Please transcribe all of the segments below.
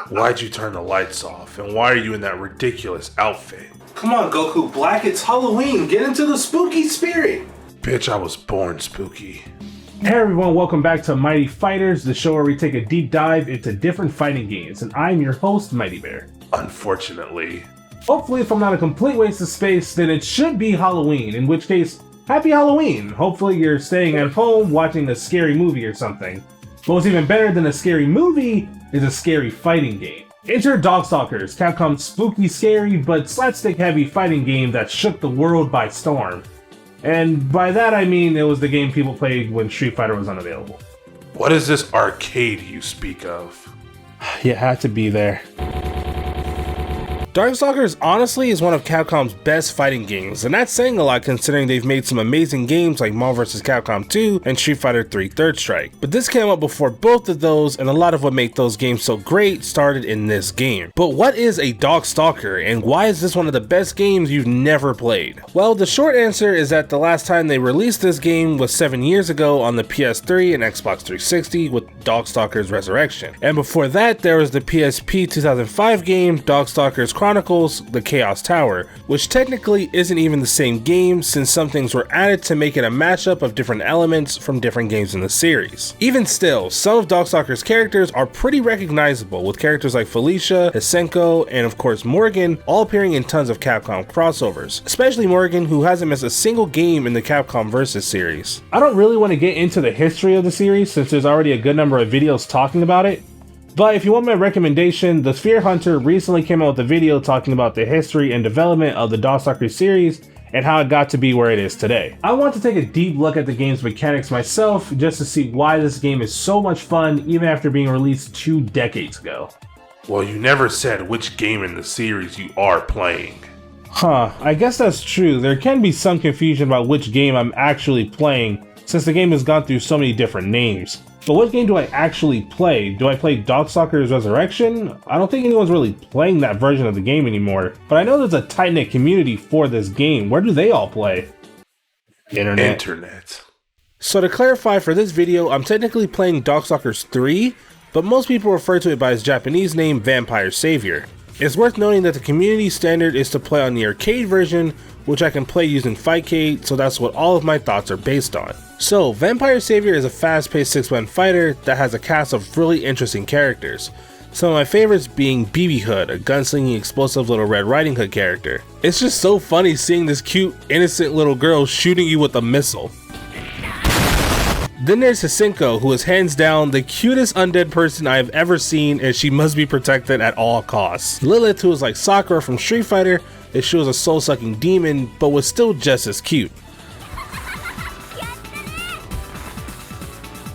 Why'd you turn the lights off? And why are you in that ridiculous outfit? Come on, Goku Black, it's Halloween. Get into the spooky spirit. Bitch, I was born spooky. Hey everyone, welcome back to MightyFighters, the show where we take a deep dive into different fighting games, and I'm your host, MightyBear. Unfortunately. Hopefully, if I'm not a complete waste of space, then it should be Halloween, in which case, happy Halloween! Hopefully you're staying at home watching a scary movie or something. But what's even better than a scary movie is a scary fighting game. Enter Darkstalkers, Capcom's spooky, scary, but slapstick-heavy fighting game that shook the world by storm. And by that I mean it was the game people played when Street Fighter was unavailable. What is this arcade you speak of? You had to be there. Darkstalkers honestly is one of Capcom's best fighting games, and that's saying a lot considering they've made some amazing games like Marvel vs. Capcom 2 and Street Fighter 3 Third Strike. But this came out before both of those, and a lot of what made those games so great started in this game. But what is a Darkstalker, and why is this one of the best games you've never played? Well, the short answer is that the last time they released this game was 7 years ago on the PS3 and Xbox 360 with Darkstalkers Resurrection. And before that, there was the PSP 2005 game, Darkstalkers Chronicles: The Chaos Tower, which technically isn't even the same game since some things were added to make it a mashup of different elements from different games in the series. Even still, some of Darkstalkers' characters are pretty recognizable, with characters like Felicia, Hisenko, and of course Morgan all appearing in tons of Capcom crossovers, especially Morgan, who hasn't missed a single game in the Capcom Vs series. I don't really want to get into the history of the series since there's already a good number of videos talking about it, but if you want my recommendation, The Sphere Hunter recently came out with a video talking about the history and development of the Darkstalkers series and how it got to be where it is today. I want to take a deep look at the game's mechanics myself just to see why this game is so much fun even after being released 2 decades ago. Well, you never said which game in the series you are playing. Huh, I guess that's true. There can be some confusion about which game I'm actually playing since the game has gone through so many different names. But what game do I actually play? Do I play Darkstalkers Resurrection? I don't think anyone's really playing that version of the game anymore, but I know there's a tight-knit community for this game. Where do they all play? Internet. So to clarify, for this video, I'm technically playing Darkstalkers 3, but most people refer to it by its Japanese name, Vampire Savior. It's worth noting that the community standard is to play on the arcade version, which I can play using Fightcade, so that's what all of my thoughts are based on. So, Vampire Savior is a fast-paced 6-man fighter that has a cast of really interesting characters. Some of my favorites being BB Hood, a gunslinging explosive little Red Riding Hood character. It's just so funny seeing this cute, innocent little girl shooting you with a missile. Then there's Hisenko, who is hands down the cutest undead person I have ever seen, and she must be protected at all costs. Lilith, who is like Sakura from Street Fighter, if she was a soul-sucking demon, but was still just as cute.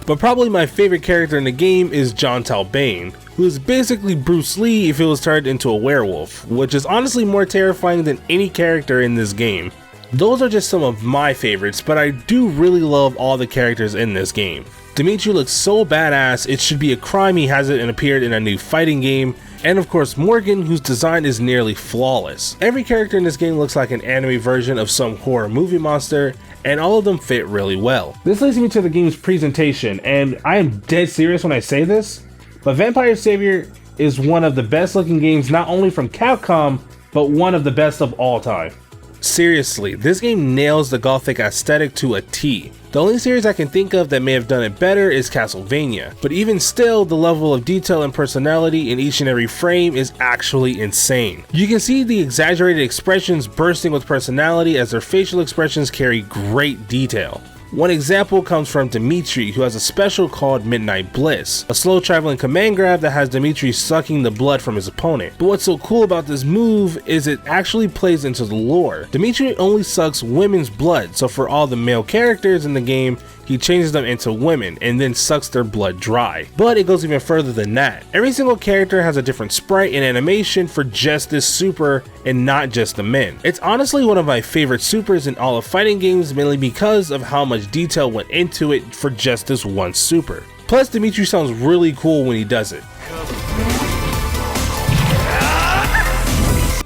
But probably my favorite character in the game is John Talbane, who is basically Bruce Lee if he was turned into a werewolf, which is honestly more terrifying than any character in this game. Those are just some of my favorites, but I do really love all the characters in this game. Dimitri looks so badass, it should be a crime he hasn't appeared in a new fighting game, and of course Morgan, whose design is nearly flawless. Every character in this game looks like an anime version of some horror movie monster, and all of them fit really well. This leads me to the game's presentation, and I am dead serious when I say this, but Vampire Savior is one of the best looking games not only from Capcom, but one of the best of all time. Seriously, this game nails the gothic aesthetic to a T. The only series I can think of that may have done it better is Castlevania, but even still, the level of detail and personality in each and every frame is actually insane. You can see the exaggerated expressions bursting with personality as their facial expressions carry great detail. One example comes from Dimitri, who has a special called Midnight Bliss, a slow traveling command grab that has Dimitri sucking the blood from his opponent. But what's so cool about this move is it actually plays into the lore. Dimitri only sucks women's blood, so for all the male characters in the game, he changes them into women and then sucks their blood dry. But it goes even further than that. Every single character has a different sprite and animation for just this super and not just the men. It's honestly one of my favorite supers in all of fighting games, mainly because of how much detail went into it for just this one super. Plus, Dimitri sounds really cool when he does it.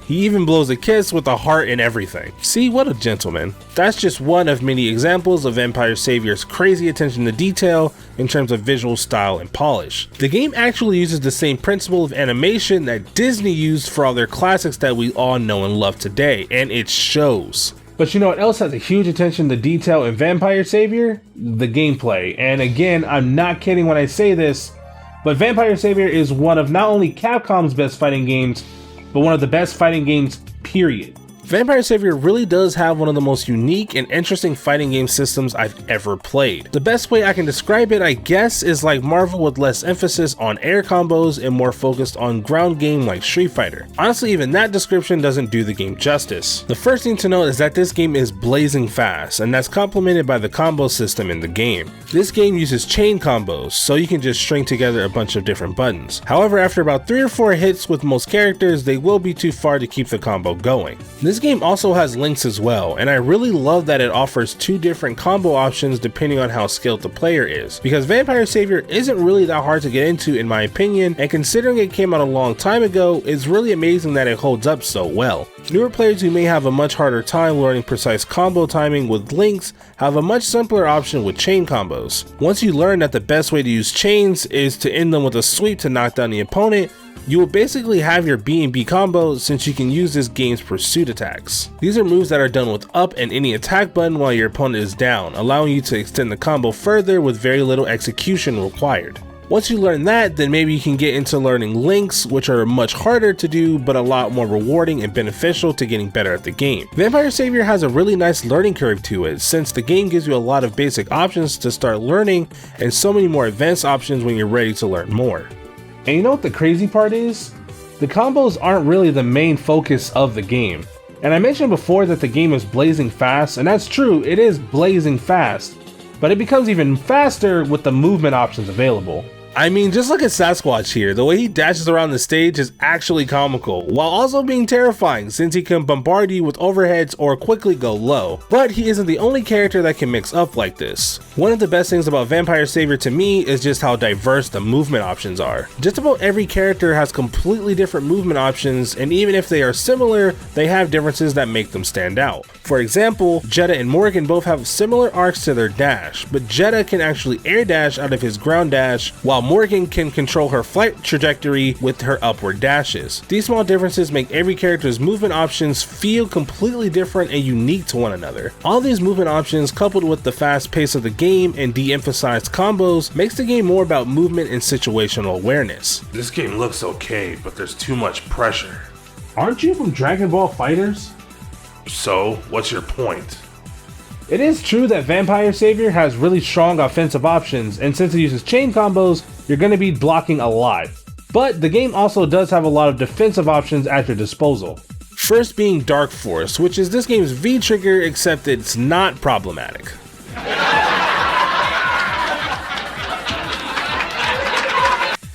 He even blows a kiss with a heart and everything. See, what a gentleman. That's just one of many examples of Vampire Savior's crazy attention to detail in terms of visual style and polish. The game actually uses the same principle of animation that Disney used for all their classics that we all know and love today, and it shows. But you know what else has a huge attention to detail in Vampire Savior? The gameplay. And again, I'm not kidding when I say this, but Vampire Savior is one of not only Capcom's best fighting games, but one of the best fighting games, period. Vampire Savior really does have one of the most unique and interesting fighting game systems I've ever played. The best way I can describe it, I guess, is like Marvel with less emphasis on air combos and more focused on ground game like Street Fighter. Honestly, even that description doesn't do the game justice. The first thing to note is that this game is blazing fast, and that's complemented by the combo system in the game. This game uses chain combos, so you can just string together a bunch of different buttons. However, after about 3 or 4 hits with most characters, they will be too far to keep the combo going. This game also has links as well, and I really love that it offers 2 different combo options depending on how skilled the player is, because Vampire Savior isn't really that hard to get into in my opinion, and considering it came out a long time ago, it's really amazing that it holds up so well. Newer players who may have a much harder time learning precise combo timing with links have a much simpler option with chain combos. Once you learn that the best way to use chains is to end them with a sweep to knock down the opponent, you will basically have your B&B combo since you can use this game's pursuit attacks. These are moves that are done with up and any attack button while your opponent is down, allowing you to extend the combo further with very little execution required. Once you learn that, then maybe you can get into learning links, which are much harder to do but a lot more rewarding and beneficial to getting better at the game. Vampire Savior has a really nice learning curve to it, since the game gives you a lot of basic options to start learning and so many more advanced options when you're ready to learn more. And you know what the crazy part is? The combos aren't really the main focus of the game. And I mentioned before that the game is blazing fast, and that's true, it is blazing fast, but it becomes even faster with the movement options available. I mean, just look at Sasquatch here. The way he dashes around the stage is actually comical, while also being terrifying since he can bombard you with overheads or quickly go low. But he isn't the only character that can mix up like this. One of the best things about Vampire Savior to me is just how diverse the movement options are. Just about every character has completely different movement options, and even if they are similar, they have differences that make them stand out. For example, Jetta and Morgan both have similar arcs to their dash, but Jetta can actually air dash out of his ground dash, while Morgan can control her flight trajectory with her upward dashes. These small differences make every character's movement options feel completely different and unique to one another. All these movement options, coupled with the fast pace of the game and de-emphasized combos, makes the game more about movement and situational awareness. This game looks okay, but there's too much pressure. Aren't you from Dragon Ball FighterZ? So, what's your point? It is true that Vampire Savior has really strong offensive options, and since it uses chain combos, you're going to be blocking a lot. But the game also does have a lot of defensive options at your disposal. First being Dark Force, which is this game's V-trigger except it's not problematic.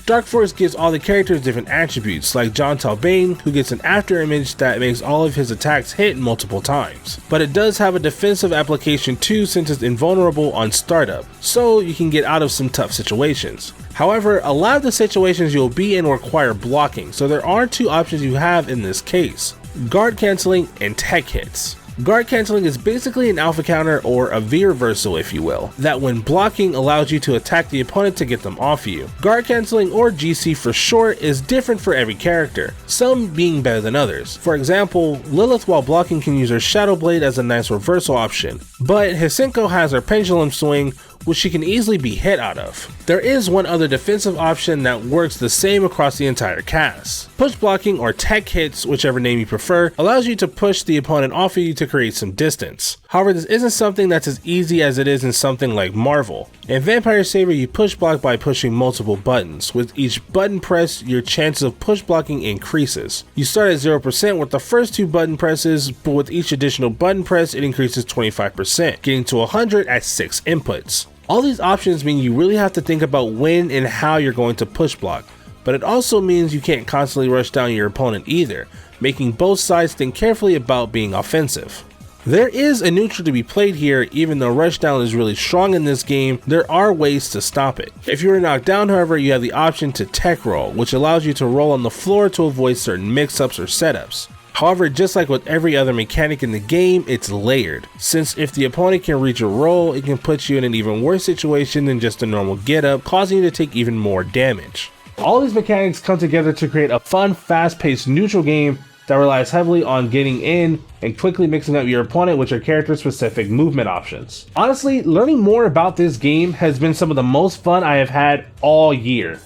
Dark Force gives all the characters different attributes, like John Talbane, who gets an after image that makes all of his attacks hit multiple times. But it does have a defensive application too, since it's invulnerable on startup, so you can get out of some tough situations. However, a lot of the situations you'll be in require blocking, so there are 2 options you have in this case: guard canceling and tech hits. Guard canceling is basically an alpha counter, or a V reversal if you will, that when blocking allows you to attack the opponent to get them off you. Guard canceling, or GC for short, is different for every character, some being better than others. For example, Lilith while blocking can use her Shadow Blade as a nice reversal option, but Hisenko has her Pendulum Swing, which she can easily be hit out of. There is one other defensive option that works the same across the entire cast. Push blocking, or tech hits, whichever name you prefer, allows you to push the opponent off of you to create some distance. However, this isn't something that's as easy as it is in something like Marvel. In Vampire Savior, you push block by pushing multiple buttons. With each button press, your chances of push blocking increases. You start at 0% with the first 2 button presses, but with each additional button press, it increases 25%, getting to 100 at 6 inputs. All these options mean you really have to think about when and how you're going to push block, but it also means you can't constantly rush down your opponent either, making both sides think carefully about being offensive. There is a neutral to be played here. Even though rushdown is really strong in this game, there are ways to stop it. If you are knocked down, however, you have the option to tech roll, which allows you to roll on the floor to avoid certain mix-ups or setups. However, just like with every other mechanic in the game, it's layered, since if the opponent can reach a roll, it can put you in an even worse situation than just a normal get up, causing you to take even more damage. All these mechanics come together to create a fun, fast-paced neutral game that relies heavily on getting in and quickly mixing up your opponent with your character's specific movement options. Honestly, learning more about this game has been some of the most fun I have had all year.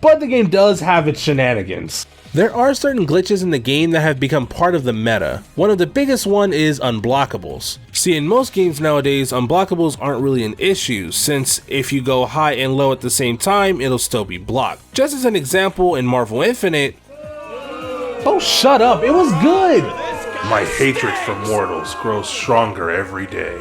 But the game does have its shenanigans. There are certain glitches in the game that have become part of the meta. One of the biggest one is unblockables. See, in most games nowadays, unblockables aren't really an issue, since if you go high and low at the same time, it'll still be blocked. Just as an example, in Marvel Infinite... Oh, shut up, it was good! My hatred for mortals grows stronger every day.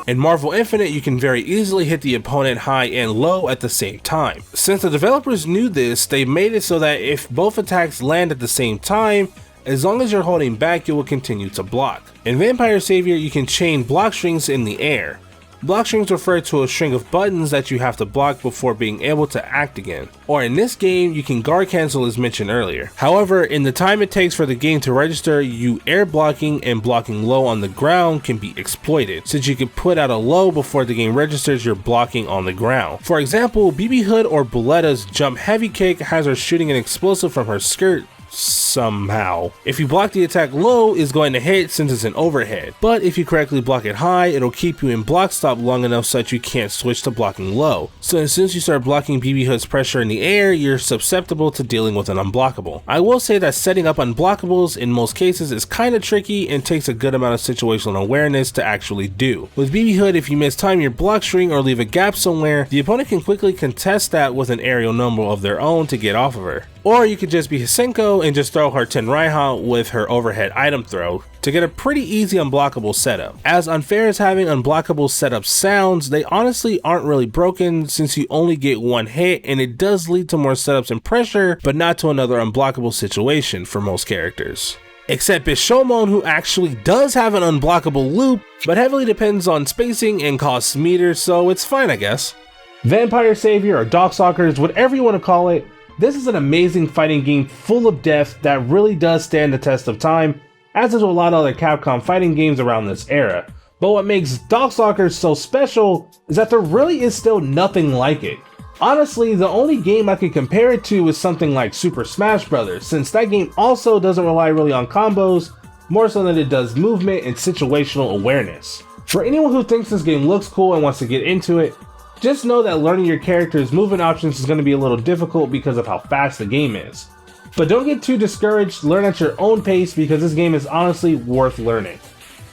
In Marvel Infinite, you can very easily hit the opponent high and low at the same time. Since the developers knew this, they made it so that if both attacks land at the same time, as long as you're holding back, you will continue to block. In Vampire Savior, you can chain block strings in the air. Block strings refer to a string of buttons that you have to block before being able to act again. Or in this game, you can guard cancel as mentioned earlier. However, in the time it takes for the game to register, you air blocking and blocking low on the ground can be exploited, since you can put out a low before the game registers you're blocking on the ground. For example, BB Hood or Buletta's jump heavy kick has her shooting an explosive from her skirt somehow. If you block the attack low, it's going to hit since it's an overhead, but if you correctly block it high, it'll keep you in block stop long enough so that you can't switch to blocking low. So as soon as you start blocking BB Hood's pressure in the air, you're susceptible to dealing with an unblockable. I will say that setting up unblockables in most cases is kind of tricky and takes a good amount of situational awareness to actually do. With BB Hood, if you mistime your block string or leave a gap somewhere, the opponent can quickly contest that with an aerial number of their own to get off of her. Or you could just be Hisenko and just throw her Tenraiha with her overhead item throw to get a pretty easy unblockable setup. As unfair as having unblockable setups sounds, they honestly aren't really broken since you only get one hit, and it does lead to more setups and pressure, but not to another unblockable situation for most characters. Except Bishamon, who actually does have an unblockable loop, but heavily depends on spacing and costs meters, so it's fine I guess. Vampire Savior or Darkstalkers, whatever you want to call it, this is an amazing fighting game full of depth that really does stand the test of time, as is with a lot of other Capcom fighting games around this era. But what makes Darkstalkers so special is that there really is still nothing like it. Honestly, the only game I could compare it to is something like Super Smash Bros., since that game also doesn't rely really on combos, more so than it does movement and situational awareness. For anyone who thinks this game looks cool and wants to get into it, just know that learning your character's movement options is going to be a little difficult because of how fast the game is. But don't get too discouraged, learn at your own pace because this game is honestly worth learning.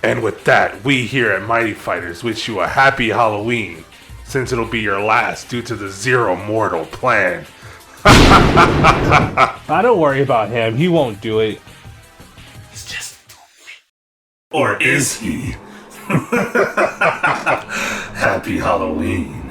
And with that, we here at MightyFighters wish you a happy Halloween, since it'll be your last due to the Zero Mortal plan. Don't worry about him, he won't do it. He's just... Or is he? Happy Halloween.